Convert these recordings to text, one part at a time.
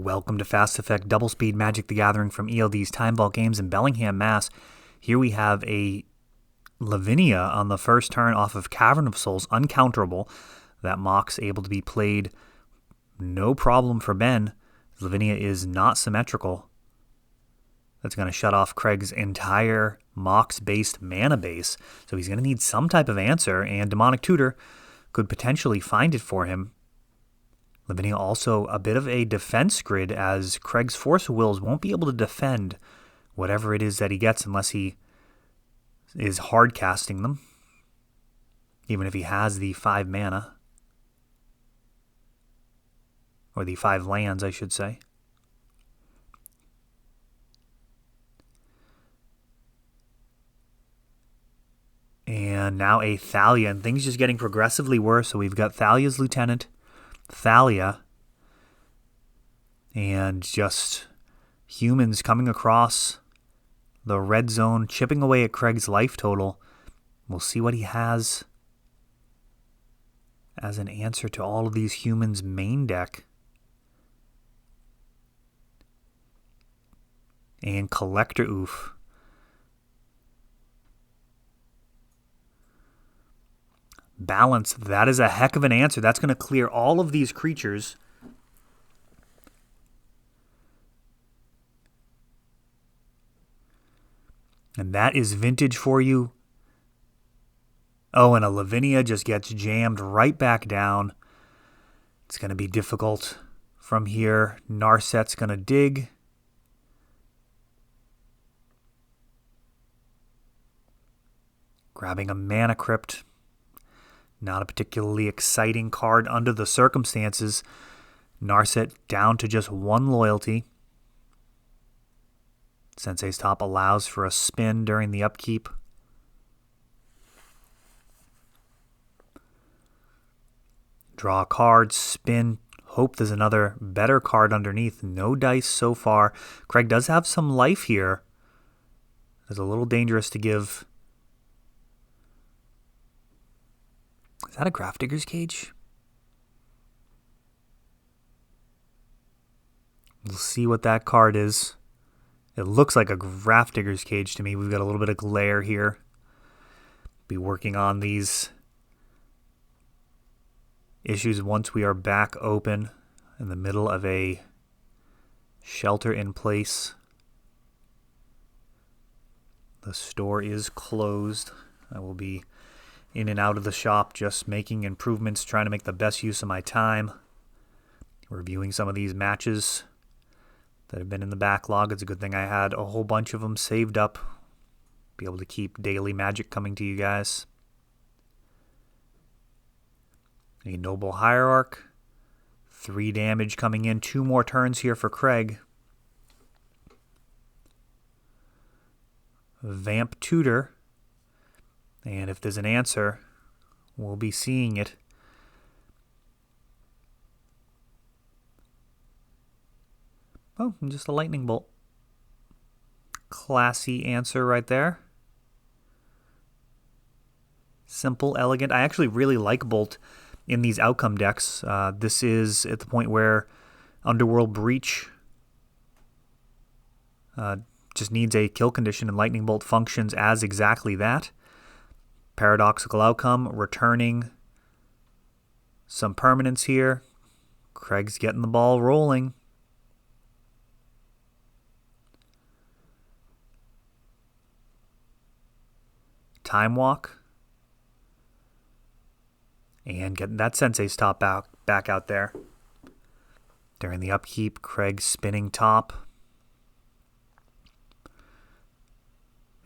Welcome to Fast Effect Double Speed Magic the Gathering from ELD's Time Vault Games in Bellingham, Mass. Here we have a Lavinia on the first turn off of Cavern of Souls, uncounterable. That Mox able to be played no problem for Ben. Lavinia is not symmetrical. That's going to shut off Craig's entire Mox-based mana base. So he's going to need some type of answer, and Demonic Tutor could potentially find it for him. Lavinia also a bit of a defense grid, as Craig's Force of Wills won't be able to defend whatever it is that he gets unless he is hard casting them, even if he has the 5 mana. Or the 5 lands, I should say. And now a Thalia, and things just getting progressively worse. So we've got Thalia's Lieutenant, Thalia, and just humans coming across the red zone, chipping away at Craig's life total. We'll see what he has as an answer to all of these humans' main deck. And Collector Oof. Balance, that is a heck of an answer. That's going to clear all of these creatures. And that is vintage for you. Oh, and a Lavinia just gets jammed right back down. It's going to be difficult from here. Narset's going to dig. Grabbing a Mana Crypt. Not a particularly exciting card under the circumstances. Narset down to just 1 loyalty. Sensei's Top allows for a spin during the upkeep. Draw a card, spin, hope there's another better card underneath. No dice so far. Craig does have some life here. It's a little dangerous to give. Is that a Grafdigger's Cage? We'll see what that card is. It looks like a Grafdigger's Cage to me. We've got a little bit of glare here. Be working on these issues once we are back open in the middle of a shelter in place. The store is closed. I will be in and out of the shop, just making improvements, trying to make the best use of my time. Reviewing some of these matches that have been in the backlog. It's a good thing I had a whole bunch of them saved up. Be able to keep daily magic coming to you guys. A Noble Hierarch. 3 damage coming in. 2 more turns here for Craig. Vamp Tutor. And if there's an answer, we'll be seeing it. Oh, just a lightning bolt. Classy answer right there. Simple, elegant. I actually really like Bolt in these outcome decks. This is at the point where Underworld Breach just needs a kill condition, and Lightning Bolt functions as exactly that. Paradoxical outcome, returning some permanents here. Craig's getting the ball rolling. Time Walk. And getting that Sensei's Top back out there. During the upkeep, Craig spinning top.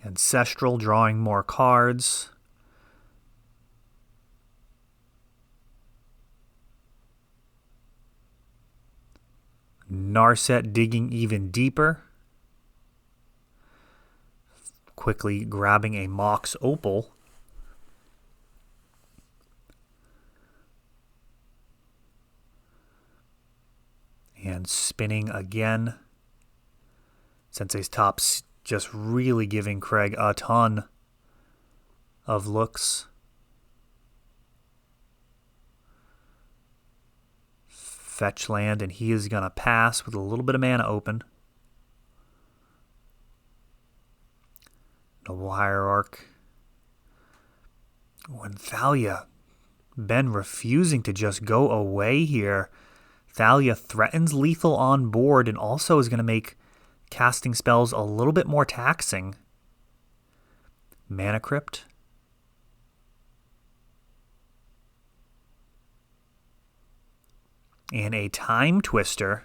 Ancestral, drawing more cards. Narset digging even deeper. Quickly grabbing a Mox Opal. And spinning again. Sensei's Top's just really giving Craig a ton of looks. fetch land, and he is going to pass with a little bit of mana open. Noble Hierarch. When Thalia, Ben refusing to just go away here. Thalia threatens lethal on board and also is going to make casting spells a little bit more taxing. Mana Crypt. And a Time Twister.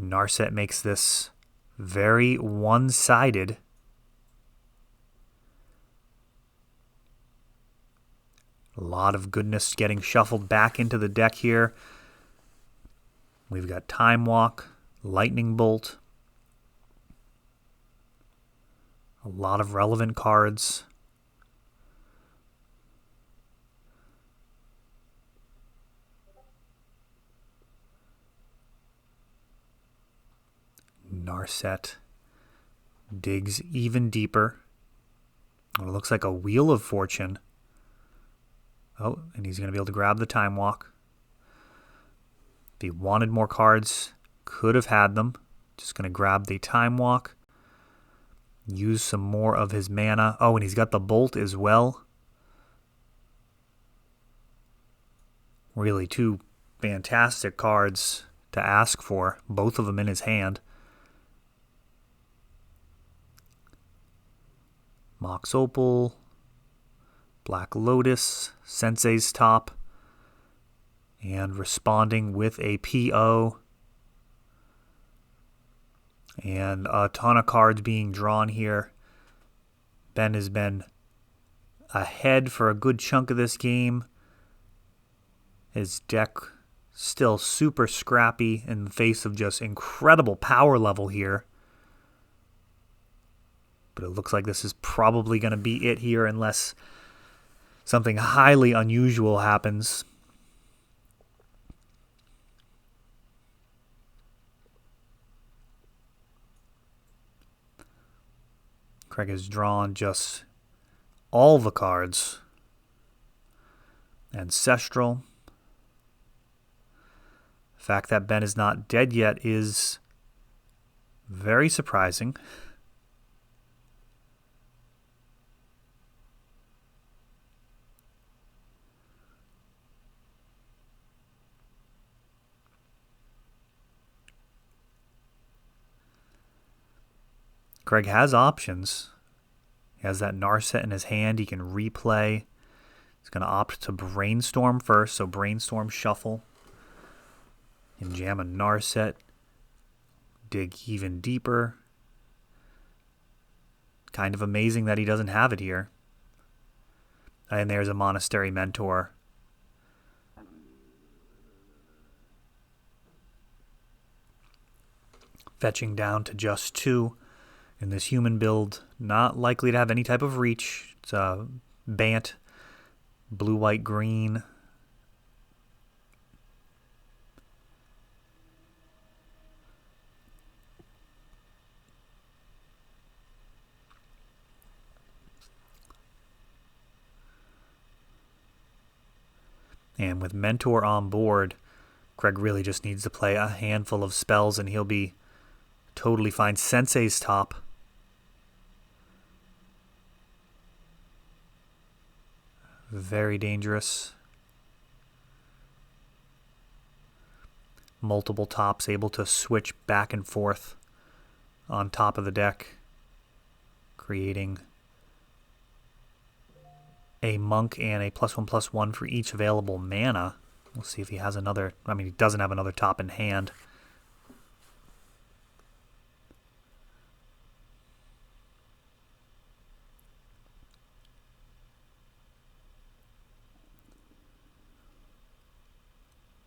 Narset makes this very one-sided. A lot of goodness getting shuffled back into the deck here. We've got Time Walk, Lightning Bolt. A lot of relevant cards. Narset digs even deeper. It looks like a Wheel of Fortune. Oh, and he's going to be able to grab the Time Walk. If he wanted more cards, could have had them. Just going to grab the Time Walk. Use some more of his mana. Oh, and he's got the Bolt as well. Really two fantastic cards to ask for. Both of them in his hand. Mox Opal, Black Lotus, Sensei's Top, and responding with a PO. And a ton of cards being drawn here. Ben has been ahead for a good chunk of this game. His deck still super scrappy in the face of just incredible power level here. But it looks like this is probably going to be it here unless something highly unusual happens. Craig has drawn just all the cards. Ancestral. The fact that Ben is not dead yet is very surprising. Craig has options. He has that Narset in his hand. He can replay. He's going to opt to Brainstorm first, so Brainstorm Shuffle. And jam a Narset. Dig even deeper. Kind of amazing that he doesn't have it here. And there's a Monastery Mentor. Fetching down to just 2. In this human build, not likely to have any type of reach. It's a Bant, blue, white, green. And with Mentor on board, Craig really just needs to play a handful of spells and he'll be totally fine. Sensei's Top. Very dangerous. Multiple tops, able to switch back and forth on top of the deck, creating a monk and a +1/+1 for each available mana. We'll see if he has another. I mean, he doesn't have another top in hand.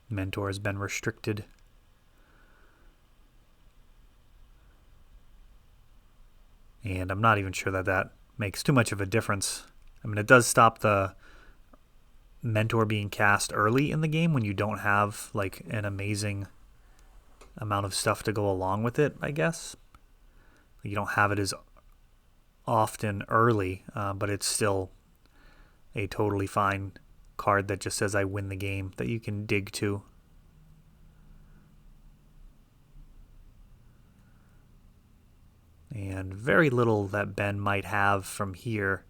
Mentor has been restricted. And I'm not even sure that that makes too much of a difference. I mean, it does stop the Mentor being cast early in the game when you don't have like an amazing amount of stuff to go along with it, I guess. You don't have it as often early, but it's still a totally fine card that just says I win the game that you can dig to. And very little that Ben might have from here,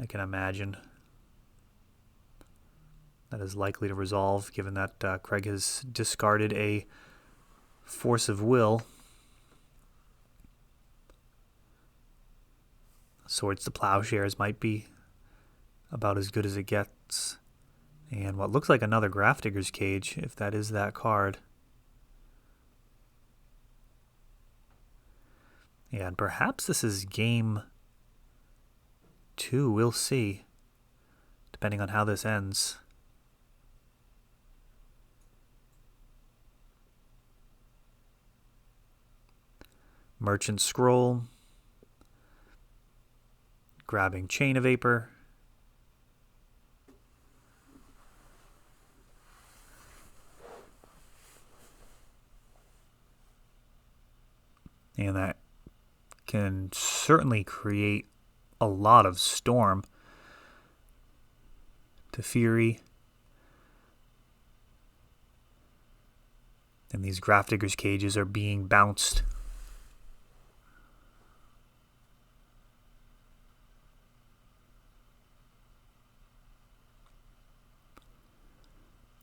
I can imagine, that is likely to resolve, given that Craig has discarded a Force of Will. Swords to Plowshares might be about as good as it gets. And what looks like another Grafdigger's Cage, if that is that card. Yeah, and perhaps this is game 2. We'll see, depending on how this ends. Merchant Scroll. Grabbing Chain of Vapor. And that can certainly create a lot of storm. To Fury. And these Grafdigger's Cages are being bounced.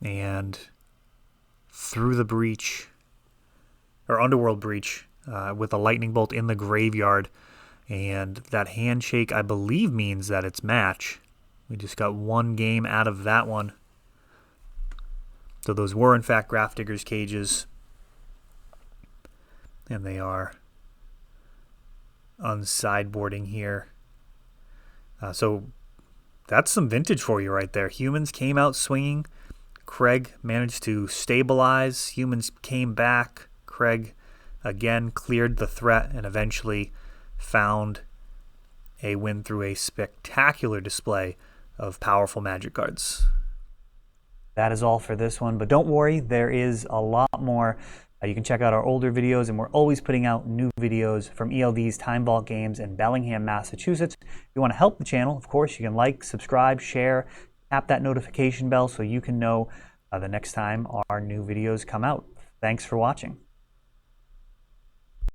And through the breach, or Underworld Breach, with a lightning bolt in the graveyard. And that handshake, I believe, means that it's match. We just got one game out of that one. So those were, in fact, Grafdigger's Cages. And they are unsideboarding here. So that's some vintage for you right there. Humans came out swinging. Craig managed to stabilize. Humans came back. Craig again cleared the threat and eventually found a win through a spectacular display of powerful Magic cards. That is all for this one, but don't worry, there is a lot more. You can check out our older videos, and we're always putting out new videos from ELD's Time Vault Games in Bellingham, Massachusetts. If you want to help the channel, of course, you can like, subscribe, share, tap that notification bell so you can know the next time our new videos come out. Thanks for watching.